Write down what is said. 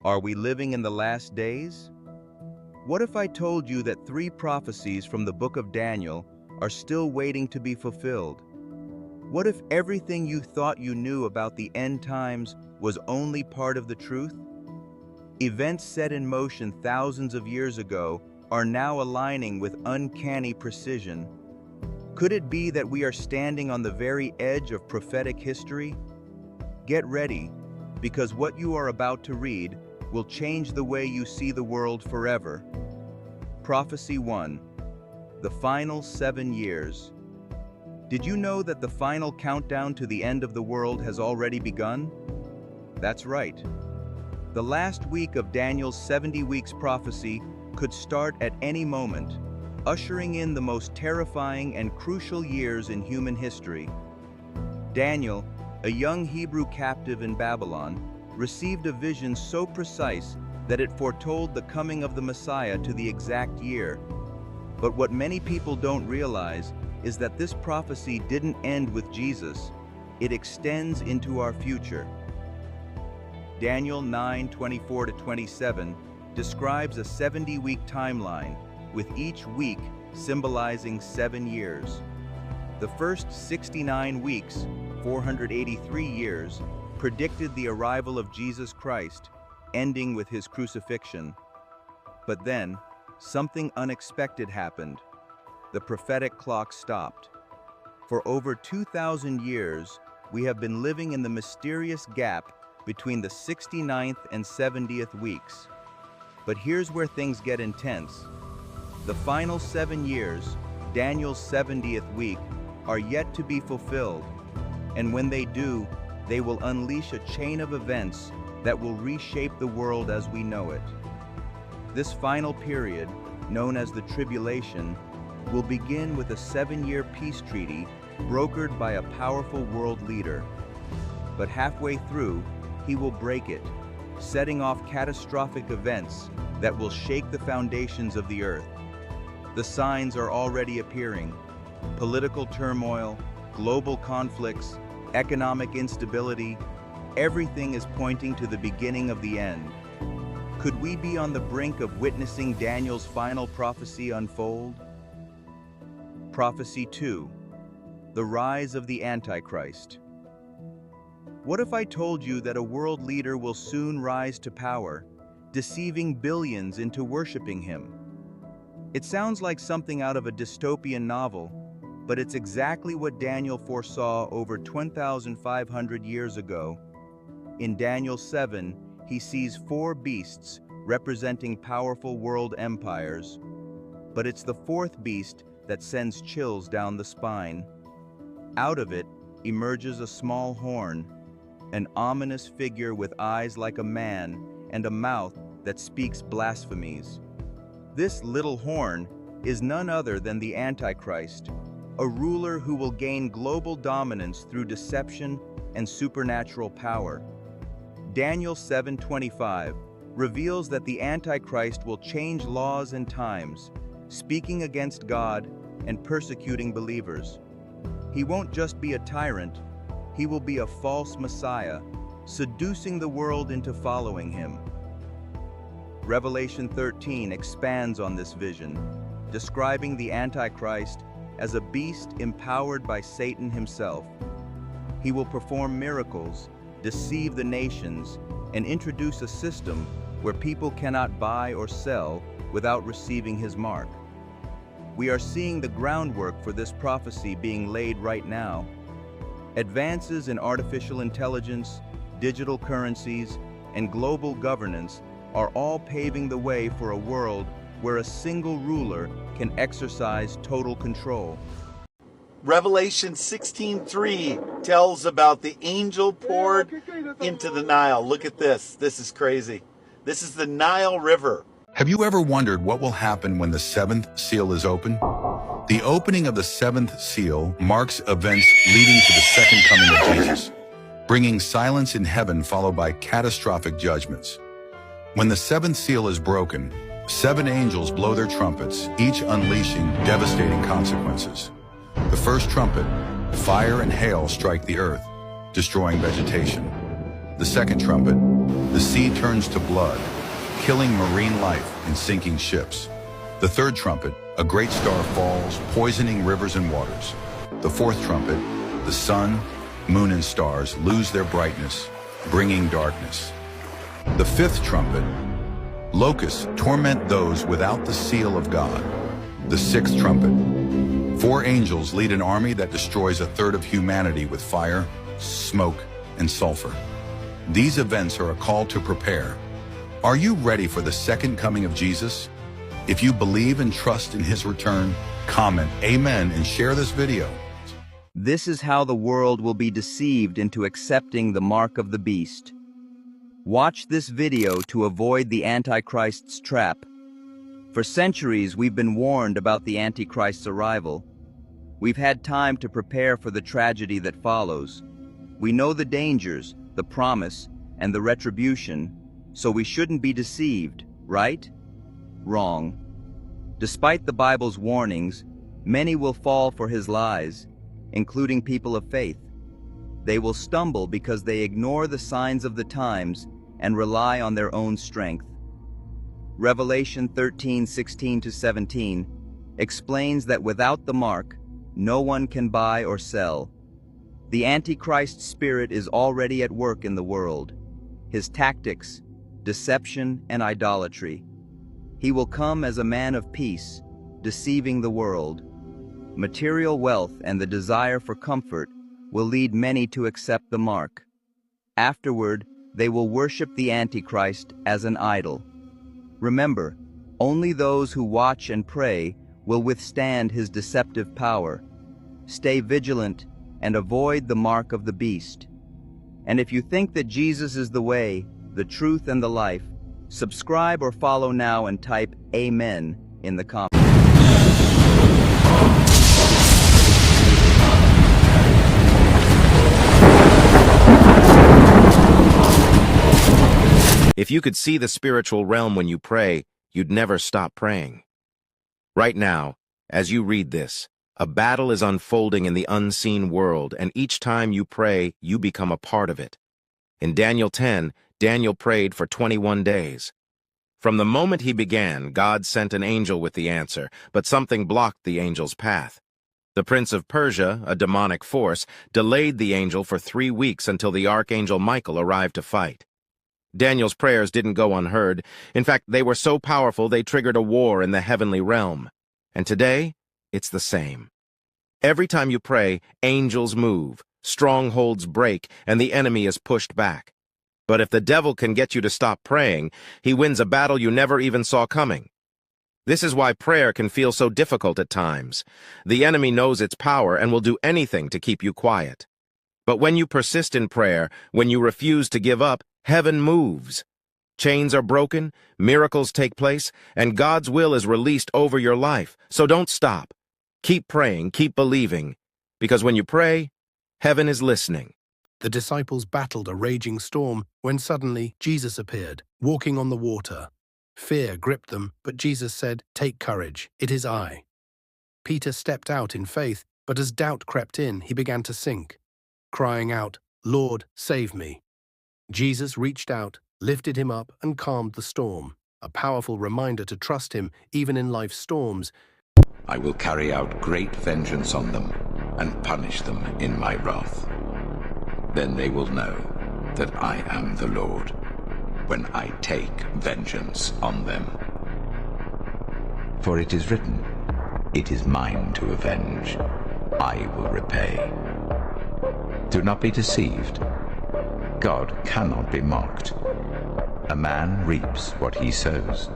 Are we living in the last days? What if I told you that 3 prophecies from the book of Daniel are still waiting to be fulfilled? What if everything you thought you knew about the end times was only part of the truth? Events set in motion thousands of years ago are now aligning with uncanny precision. Could it be that we are standing on the very edge of prophetic history? Get ready, because what you are about to read will change the way you see the world forever. Prophecy 1. The final 7 years. Did you know that the final countdown to the end of the world has already begun? That's right. The last week of Daniel's 70 weeks prophecy could start at any moment, ushering in the most terrifying and crucial years in human history. Daniel, a young Hebrew captive in Babylon, received a vision so precise that it foretold the coming of the Messiah to the exact year. But what many people don't realize is that this prophecy didn't end with Jesus. It extends into our future. Daniel 9:24-27 describes a 70-week timeline, with each week symbolizing 7 years. The first 69 weeks, 483 years, predicted the arrival of Jesus Christ, ending with his crucifixion. But then, something unexpected happened. The prophetic clock stopped. For over 2,000 years, we have been living in the mysterious gap between the 69th and 70th weeks. But here's where things get intense. The final 7 years, Daniel's 70th week, are yet to be fulfilled. And when they do, they will unleash a chain of events that will reshape the world as we know it. This final period, known as the tribulation, will begin with a 7-year peace treaty brokered by a powerful world leader. But halfway through, he will break it, setting off catastrophic events that will shake the foundations of the earth. The signs are already appearing: political turmoil, global conflicts, economic instability. Everything is pointing to the beginning of the end. Could we be on the brink of witnessing Daniel's final prophecy unfold? Prophecy 2. The rise of the Antichrist. What if I told you that a world leader will soon rise to power, deceiving billions into worshiping him? It sounds like something out of a dystopian novel, but it's exactly what Daniel foresaw over 2,500 years ago. In Daniel 7, he sees 4 beasts representing powerful world empires. But it's the 4th beast that sends chills down the spine. Out of it emerges a small horn, an ominous figure with eyes like a man and a mouth that speaks blasphemies. This little horn is none other than the Antichrist, a ruler who will gain global dominance through deception and supernatural power. Daniel 7:25 reveals that the Antichrist will change laws and times, speaking against God and persecuting believers. He won't just be a tyrant, he will be a false Messiah, seducing the world into following him. Revelation 13 expands on this vision, describing the Antichrist as a beast empowered by Satan himself. He will perform miracles, deceive the nations, and introduce a system where people cannot buy or sell without receiving his mark. We are seeing the groundwork for this prophecy being laid right now. Advances in artificial intelligence, digital currencies, and global governance are all paving the way for a world where a single ruler can exercise total control. Revelation 16:3 tells about the angel poured into the Nile. Look at this. This is crazy. This is the Nile River. Have you ever wondered what will happen when the 7th seal is open? The opening of the 7th seal marks events leading to the second coming of Jesus, bringing silence in heaven followed by catastrophic judgments. When the 7th seal is broken, 7 angels blow their trumpets, each unleashing devastating consequences. The first trumpet, fire and hail strike the earth, destroying vegetation. The second trumpet, The sea turns to blood, killing marine life and sinking ships. The third trumpet, a great star falls, poisoning rivers and waters. The fourth trumpet, the sun, moon, and stars lose their brightness, bringing darkness. The fifth trumpet, locusts torment those without the seal of God. The sixth trumpet, 4 angels lead an army that destroys a third of humanity with fire, smoke, and sulfur. These events are a call to prepare. Are you ready for the second coming of Jesus? If you believe and trust in his return, comment Amen and share this video. This is how the world will be deceived into accepting the mark of the beast. Watch this video to avoid the Antichrist's trap. For centuries, we've been warned about the Antichrist's arrival. We've had time to prepare for the tragedy that follows. We know the dangers, the promise, and the retribution, so we shouldn't be deceived, right? Wrong. Despite the Bible's warnings, many will fall for his lies, including people of faith. They will stumble because they ignore the signs of the times and rely on their own strength. Revelation 13:16-17 explains that without the mark, no one can buy or sell. The Antichrist spirit is already at work in the world. His tactics, deception, and idolatry. He will come as a man of peace, deceiving the world. Material wealth and the desire for comfort will lead many to accept the mark. Afterward, they will worship the Antichrist as an idol. Remember, only those who watch and pray will withstand his deceptive power. Stay vigilant and avoid the mark of the beast. And if you think that Jesus is the way, the truth, and the life, subscribe or follow now and type Amen in the comments. If you could see the spiritual realm when you pray, you'd never stop praying. Right now, as you read this, a battle is unfolding in the unseen world, and each time you pray, you become a part of it. In Daniel 10, Daniel prayed for 21 days. From the moment he began, God sent an angel with the answer, but something blocked the angel's path. The prince of Persia, a demonic force, delayed the angel for 3 weeks until the archangel Michael arrived to fight. Daniel's prayers didn't go unheard. In fact, they were so powerful they triggered a war in the heavenly realm. And today, it's the same. Every time you pray, angels move, strongholds break, and the enemy is pushed back. But if the devil can get you to stop praying, he wins a battle you never even saw coming. This is why prayer can feel so difficult at times. The enemy knows its power and will do anything to keep you quiet. But when you persist in prayer, when you refuse to give up, heaven moves. Chains are broken, miracles take place, and God's will is released over your life. So don't stop. Keep praying, keep believing, because when you pray, heaven is listening. The disciples battled a raging storm when suddenly Jesus appeared, walking on the water. Fear gripped them, but Jesus said, "Take courage, it is I." Peter stepped out in faith, but as doubt crept in, he began to sink, crying out, "Lord, save me." Jesus reached out, lifted him up, and calmed the storm, a powerful reminder to trust him even in life's storms. I will carry out great vengeance on them and punish them in my wrath. Then they will know that I am the Lord when I take vengeance on them. For it is written, "It is mine to avenge. I will repay." Do not be deceived. God cannot be mocked. A man reaps what he sows.